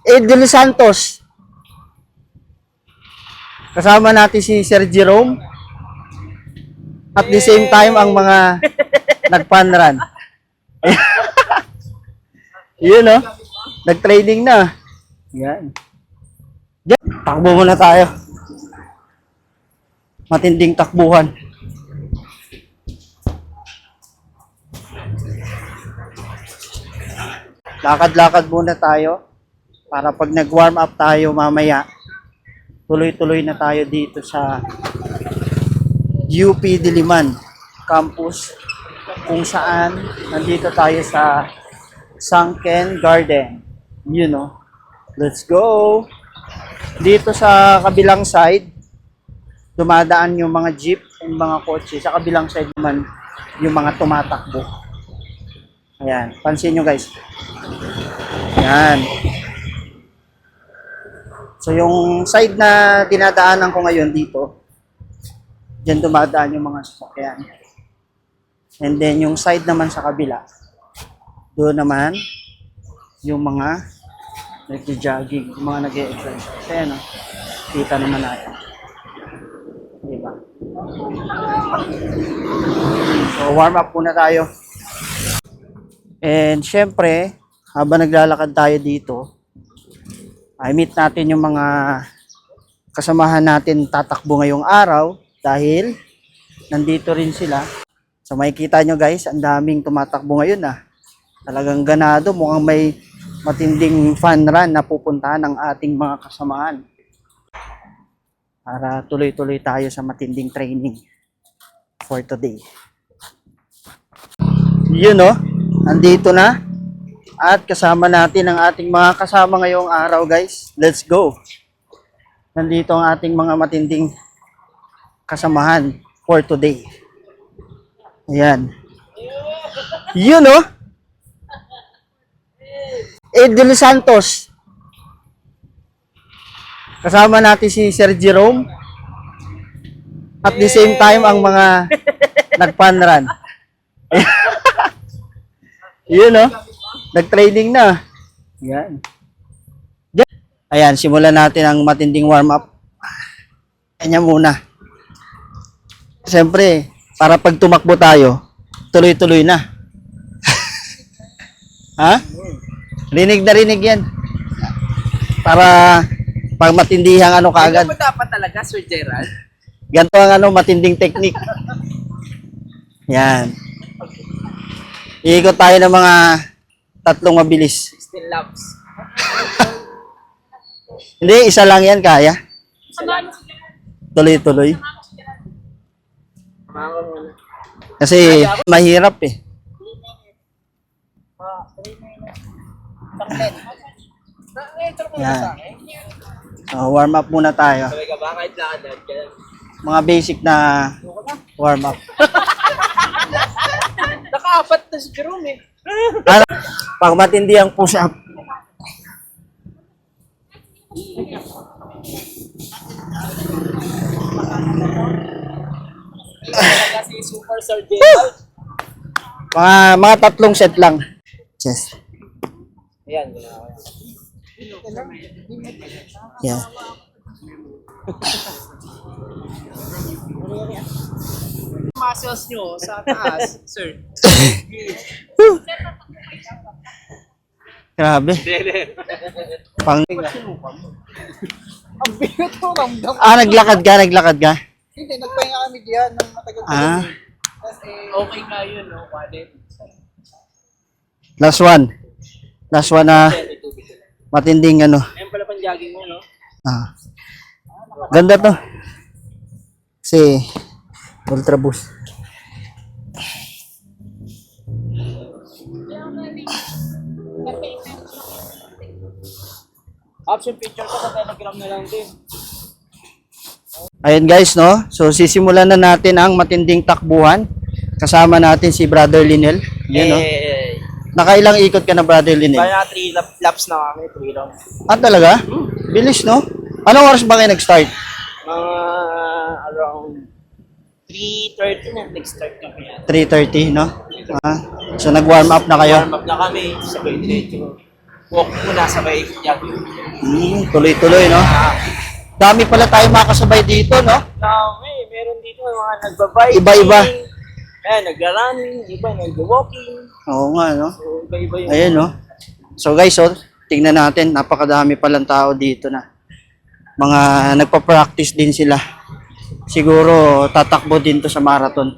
Ed De Los Santos. Kasama natin si Sir Jerome. At the same time, ang mga nag-fun run. Yun, no? Nag-training na. Yan. Diyan, takbo muna tayo. Matinding takbuhan. Lakad-lakad muna tayo para pag nag-warm up tayo mamaya, tuloy-tuloy na tayo dito sa UP Diliman campus, kung saan nandito tayo sa Sunken Garden. You know. Let's go! Dito sa kabilang side, dumadaan yung mga jeep and mga kotse. Sa kabilang side naman, yung mga tumatakbo. Ayan. Pansin nyo guys. Ayan. So yung side na dinadaanan ko ngayon dito, dyan dumadaan yung mga sasakyan. And then yung side naman sa kabila, doon naman yung mga nagja-jogging, yung mga nag-e-exercise. Ayan, no? Kita naman natin. Diba? So warm up muna tayo. And syempre, habang naglalakad tayo dito, ay meet natin yung mga kasamahan natin tatakbo ngayong araw dahil nandito rin sila. So makikita nyo guys, ang daming tumatakbo ngayon Talagang ganado, mukhang may matinding fun run na pupuntahan ng ating mga kasamahan. Para tuloy-tuloy tayo sa matinding training for today. Yun andito na. At kasama natin ang ating mga kasama ngayong araw guys. Let's go! Nandito ang ating mga matinding kasamahan for today. Ayan. Yun Ed De Los Santos. Kasama natin si Sir Jerome. At the same time, ang mga nag-fun run. Yun nag-training na. Ayan. Ayan, simulan natin ang matinding warm-up. Kanya muna. Siyempre, para pag tumakbo tayo, tuloy-tuloy na. Ha? Rinig na rinig yan. Para pag matindihang kaagad. Ano dapat talaga, Sir Gerald? Ganito ang matinding technique. Yan. Iikot tayo ng mga 3 mabilis. 16 laps. Hindi, isa lang yan kaya. Tuloy-tuloy. Kasi mahirap Yan. So, warm up muna tayo. Sabay ka ba? Kahit lakad ka. Mga basic na warm up. Naka-apat na si Jerome Pag matindi ang push up. Si Super Sir Gerald. Mga 3 set lang. Yes. Ayan. Yeah. Muscles nyo sa taas, sir. Grabe. Pang Ang bigat mo, ramdam. naglakad ka? Hindi, nagpahinga kami diyan ng matagal pa. Okay nga yun, Wallet. Last one na matinding Ayun pala pang jogging mo, no? Ganda to. Kasi ultra boost. Option picture ko sa Telegram na lang din. Ayun guys, So sisimulan na natin ang matinding takbuhan. Kasama natin si Brother Linel. Yan, Nakailang ikot ka na, Brother Linel? Kaya 3 laps na kami, 3 rounds. Talaga? Bilis, Anong oras ba kayo nag-start? Around 3:30 na nag-start kami yan. 3:30, So nag-warm up na kayo? Warm up na kami, sabay diretso. walk muna sabay jog. Tuloy-tuloy, no? Dami pala tayo makasabay dito, no? Dami, meron dito mga nagbabike. Iba-iba. Ayan, nag-running, iba nag-walking. Oo nga, no? So, iba-iba yung... Ayan, no? So guys, tingnan natin, napakadami palang tao dito na. Mga nagpa-practice din sila. Siguro tatakbo din to sa marathon.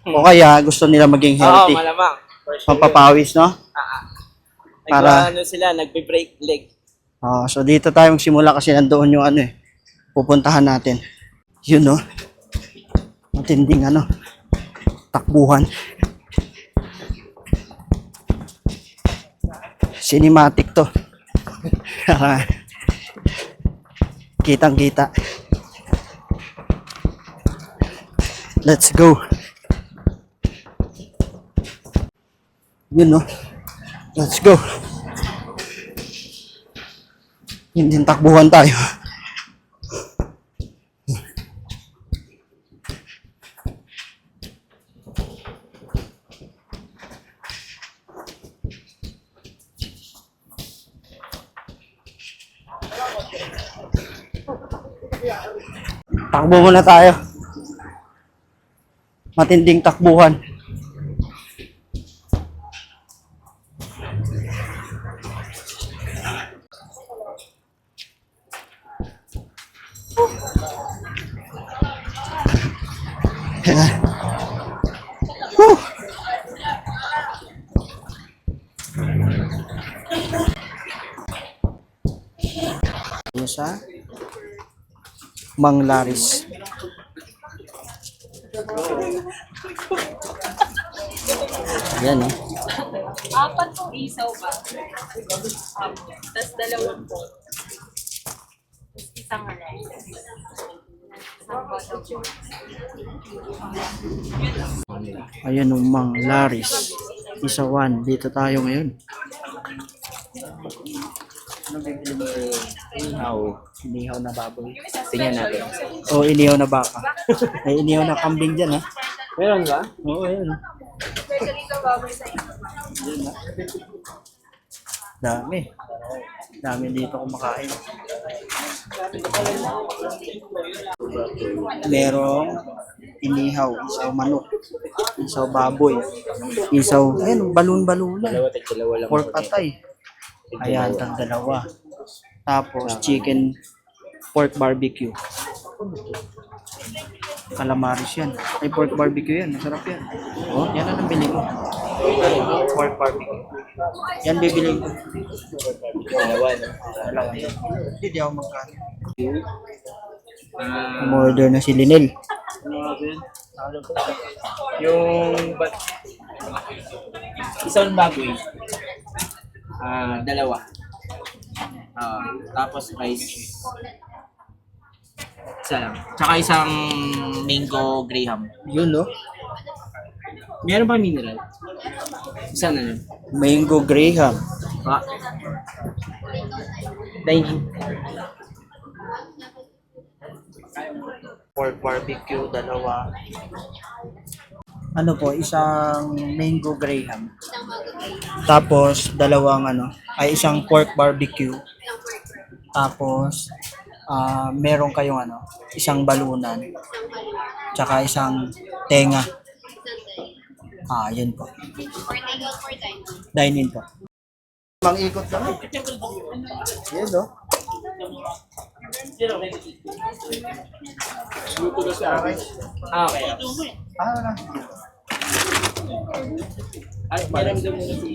O kaya gusto nila maging Oo, healthy. malamang. For sure. Pampapawis, no? Para- Ano sila, nagbe-break leg. So dito tayo magsimula kasi nandoon yung pupuntahan natin. Yun, no? Matinding takbuhan. Cinematic to. Kitang-kita. Let's go. Yun, no? Let's go. Hindi takbuhan tayo. Takbo muna tayo. Matinding takbuhan. Whew. Ano sa Manglaris. Yan, no? Apat pong isaw ba? Tapos dalawang po. Tapos isang rice. Isang bottle po. Ayan yung Manglaris. Isawan. Dito tayo ngayon. Ano bibili mo? Inihaw na baboy. Tingnan natin. O inihaw na baka. May inihaw na kambing dyan, ha? Meron ba? Oo, ayan. Dami. Dami dito kumakain. Merong inihaw, isaw manok, isaw baboy, isaw, ayun, balon-balunan, Dalawa lang. pork atay. Ayan, tag dalawa. Tapos chicken pork barbecue. Calamaris yan. Ay, pork barbecue yan. Masarap yan. Oh, yan ang nabili ko. Pork barbecue. Yan bibili ko. Dalawa, no? Dalawa yan. Hindi ako magkano. Umorder na si Linel. Yung isang baboy. Dalawa. Tapos rice. Isa lang. Tsaka isang mango graham. Yun, no? Meron pa mineral? Isa na lang. Mango Graham. Dining. Pork barbecue, dalawa. Ano po, isang mango Graham. Tapos, dalawang isang pork barbecue. Tapos, meron kayong isang balunan. Tsaka isang tenga. Yun po. Dine-in po. Mang-ikot kami. Yan, no? Okay. Wala. Ay, meron doon muna si...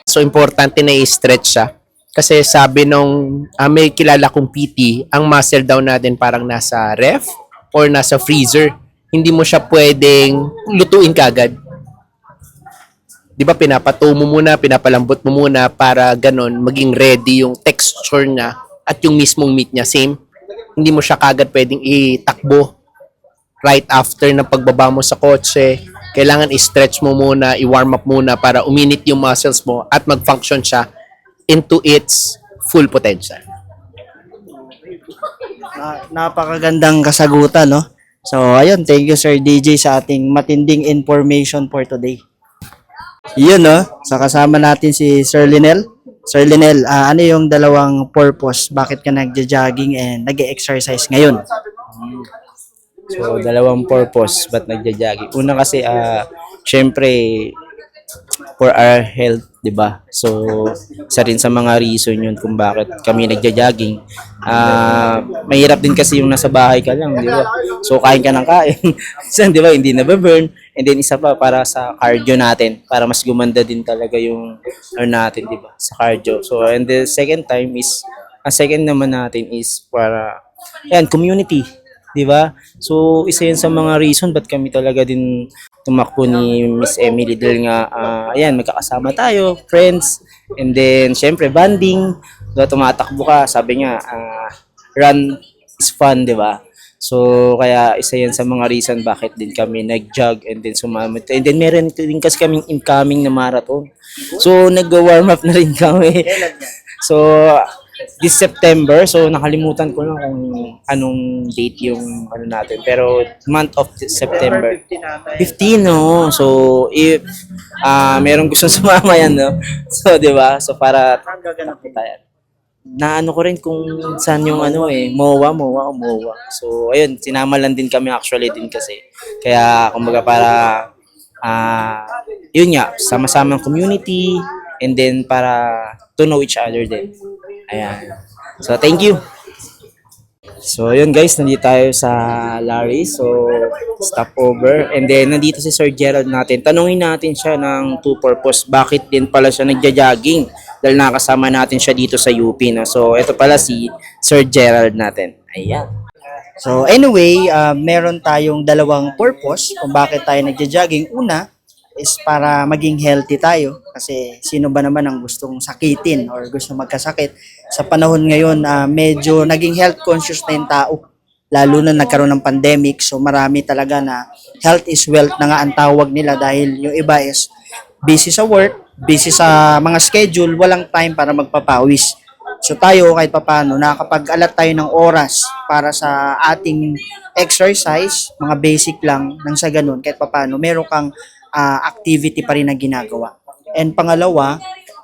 So, importante na i-stretch siya. Kasi sabi nung may kilala kong PT, ang muscle down natin parang nasa ref or nasa freezer. Hindi mo siya pwedeng lutuin kagad. Di ba pinapatuo mo muna, pinapalambot mo muna para ganon maging ready yung texture niya at yung mismong meat niya. Same. Hindi mo siya kagad pwedeng itakbo right after ng pagbaba mo sa kotse. Kailangan i-stretch mo muna, i-warm up muna para uminit yung muscles mo at mag-function siya into its full potential. Napakagandang kasagutan, no? So, ayun, thank you Sir DJ sa ating matinding information for today. Yun, no? So, kasama natin si Sir Linel. Sir Linel, ano yung dalawang purpose? Bakit ka nagja-jogging and nag-exercise ngayon? So, dalawang purpose ba't nagja-jogging. Una kasi, syempre, for our health, 'di ba? So, isa rin sa mga reason 'yun kung bakit kami nagja-jogging. Mahirap din kasi yung nasa bahay ka lang, 'di ba? So, kain ka ng kain. Minsan, 'di ba, hindi na burn. And then isa pa para sa cardio natin, para mas gumanda din talaga yung natin, 'di ba? Sa cardio. So, and the second time is ang second naman natin is para community, 'di ba? So, isa 'yan sa mga reason ba't kami talaga din tumakbo ni Miss Emily dahil nga magkakasama tayo, friends, and then syempre bonding, diba, tumatakbo ka, sabi nga run is fun, di ba? So kaya isa yan sa mga reason bakit din kami nag-jog and then sumamit. And then meron din kasi kaming incoming na marathon. So nag-warm up na rin kami. So this September, so nakalimutan ko na kung anong date yung natin. Pero month of September. 15, no? So if merong gusto sumama yan, no? So, di ba? So para takbo tayo. Na ko rin kung saan yung MOA. So ayun, sinama lang din kami actually din kasi. Kaya kumbaga para yun nga, sama-sama community and then para to know each other din. Ayan. So, thank you. So, yun guys, nandito tayo sa Larry. So, stopover. And then, nandito si Sir Gerald natin. Tanungin natin siya ng two purpose. Bakit din pala siya nagja-jogging? Dahil nakasama natin siya dito sa UP. No? So, ito pala si Sir Gerald natin. Ayan. So, anyway, meron tayong dalawang purpose kung bakit tayo nagja-jogging. Una is para maging healthy tayo. Kasi sino ba naman ang gustong sakitin or gusto magkasakit? Sa panahon ngayon, medyo naging health conscious na yung tao. Lalo na nagkaroon ng pandemic. So marami talaga na health is wealth na nga ang tawag nila dahil yung iba is busy sa work, busy sa mga schedule, walang time para magpapawis. So tayo kahit papano, nakakapag-alat tayo ng oras para sa ating exercise, mga basic lang, nang sa ganun, kahit papano, meron kang activity pa rin na ginagawa. And pangalawa,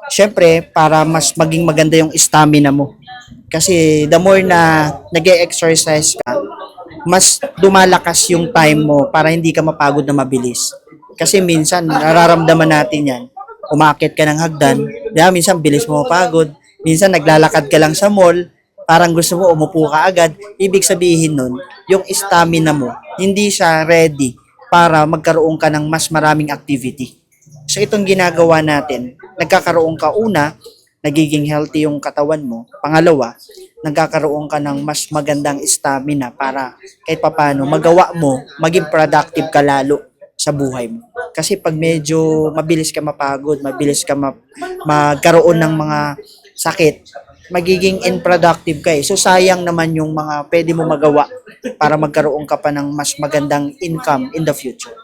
syempre, para mas maging maganda yung stamina mo. Kasi the more na nag-exercise ka, mas dumalakas yung time mo para hindi ka mapagod na mabilis. Kasi minsan, nararamdaman natin yan. Umakit ka ng hagdan, minsan bilis mo mapagod. Minsan naglalakad ka lang sa mall, parang gusto mo umupo ka agad. Ibig sabihin nun, yung stamina mo, hindi siya ready para magkaroon ka ng mas maraming activity. So itong ginagawa natin, nagkakaroon ka una, nagiging healthy yung katawan mo. Pangalawa, nagkakaroon ka ng mas magandang stamina para kahit papano magawa mo, maging productive ka lalo sa buhay mo. Kasi pag medyo mabilis ka mapagod, mabilis ka magkaroon ng mga sakit, magiging unproductive ka eh. So sayang naman yung mga pwede mo magawa para magkaroon ka pa ng mas magandang income in the future.